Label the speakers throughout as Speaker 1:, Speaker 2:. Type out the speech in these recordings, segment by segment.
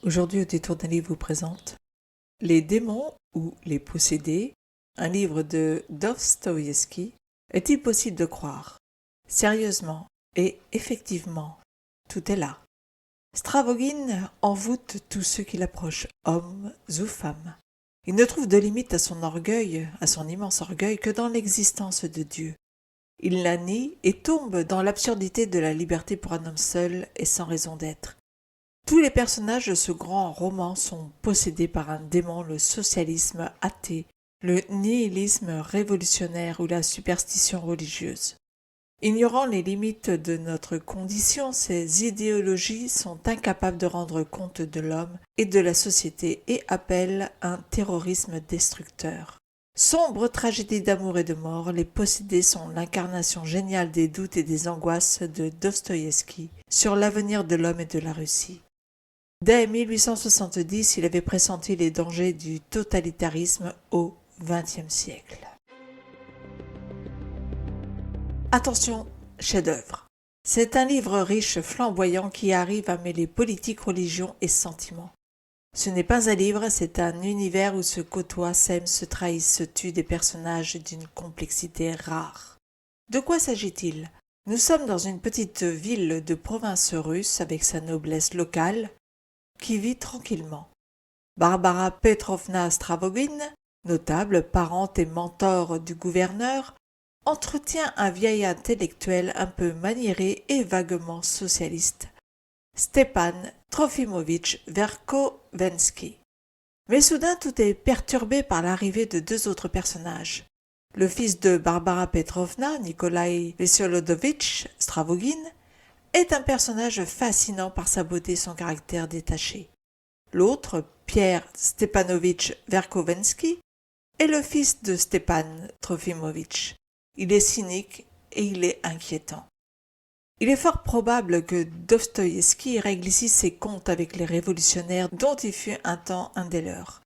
Speaker 1: Aujourd'hui, au détour d'un livre vous présente Les démons ou les possédés, un livre de Dostoïevski. Est-il possible de croire? Sérieusement et effectivement, tout est là. Stravogin envoûte tous ceux qui l'approchent, hommes ou femmes. Il ne trouve de limite à son orgueil, à son immense orgueil, que dans l'existence de Dieu. Il la nie et tombe dans l'absurdité de la liberté pour un homme seul et sans raison d'être. Tous les personnages de ce grand roman sont possédés par un démon, le socialisme athée, le nihilisme révolutionnaire ou la superstition religieuse. Ignorant les limites de notre condition, ces idéologies sont incapables de rendre compte de l'homme et de la société et appellent un terrorisme destructeur. Sombre tragédie d'amour et de mort, les possédés sont l'incarnation géniale des doutes et des angoisses de Dostoïevski sur l'avenir de l'homme et de la Russie. Dès 1870, il avait pressenti les dangers du totalitarisme au XXe siècle. Attention, chef-d'œuvre. C'est un livre riche, flamboyant, qui arrive à mêler politique, religion et sentiment. Ce n'est pas un livre, c'est un univers où se côtoient, s'aiment, se trahissent, se tuent des personnages d'une complexité rare. De quoi s'agit-il? Nous sommes dans une petite ville de province russe avec sa noblesse locale, qui vit tranquillement. Barbara Petrovna Stravogin, notable, parente et mentor du gouverneur, entretient un vieil intellectuel un peu maniéré et vaguement socialiste, Stepan Trofimovitch Verkovensky. Mais soudain tout est perturbé par l'arrivée de deux autres personnages. Le fils de Barbara Petrovna, Nikolai Vsevolodovitch Stravogin, est un personnage fascinant par sa beauté et son caractère détaché. L'autre, Pierre Stepanovitch Verkovensky, est le fils de Stepan Trofimovitch. Il est cynique et il est inquiétant. Il est fort probable que Dostoïevski règle ici ses comptes avec les révolutionnaires dont il fut un temps un des leurs.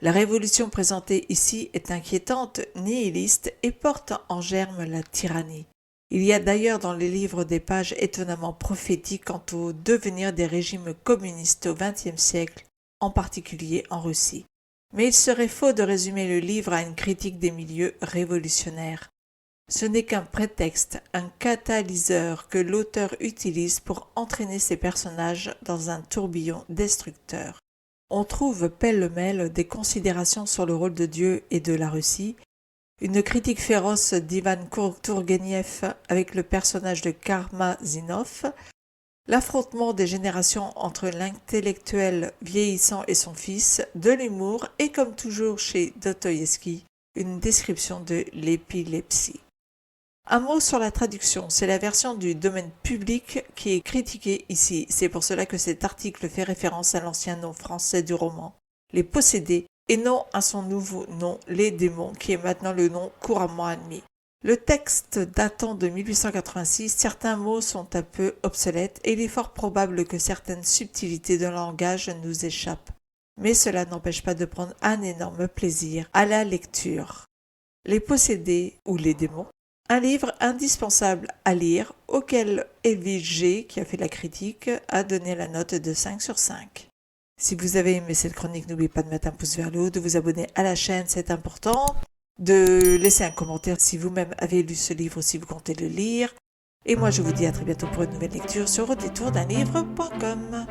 Speaker 1: La révolution présentée ici est inquiétante, nihiliste et porte en germe la tyrannie. Il y a d'ailleurs dans les livres des pages étonnamment prophétiques quant au devenir des régimes communistes au XXe siècle, en particulier en Russie. Mais il serait faux de résumer le livre à une critique des milieux révolutionnaires. Ce n'est qu'un prétexte, un catalyseur que l'auteur utilise pour entraîner ses personnages dans un tourbillon destructeur. On trouve pêle-mêle des considérations sur le rôle de Dieu et de la Russie, une critique féroce d'Ivan Tourguenieff avec le personnage de Karmazinov, l'affrontement des générations entre l'intellectuel vieillissant et son fils, de l'humour et, comme toujours chez Dostoïevski, une description de l'épilepsie. Un mot sur la traduction, c'est la version du domaine public qui est critiquée ici. C'est pour cela que cet article fait référence à l'ancien nom français du roman, Les Possédés, et non à son nouveau nom, Les Démons, qui est maintenant le nom couramment admis. Le texte datant de 1886, certains mots sont un peu obsolètes et il est fort probable que certaines subtilités de langage nous échappent. Mais cela n'empêche pas de prendre un énorme plaisir à la lecture. Les Possédés ou Les Démons, un livre indispensable à lire auquel Edwige G, qui a fait la critique, a donné la note de 5 sur 5. Si vous avez aimé cette chronique, n'oubliez pas de mettre un pouce vers le haut, de vous abonner à la chaîne, c'est important, de laisser un commentaire si vous-même avez lu ce livre ou si vous comptez le lire. Et moi, je vous dis à très bientôt pour une nouvelle lecture sur audétourdunlivre.com.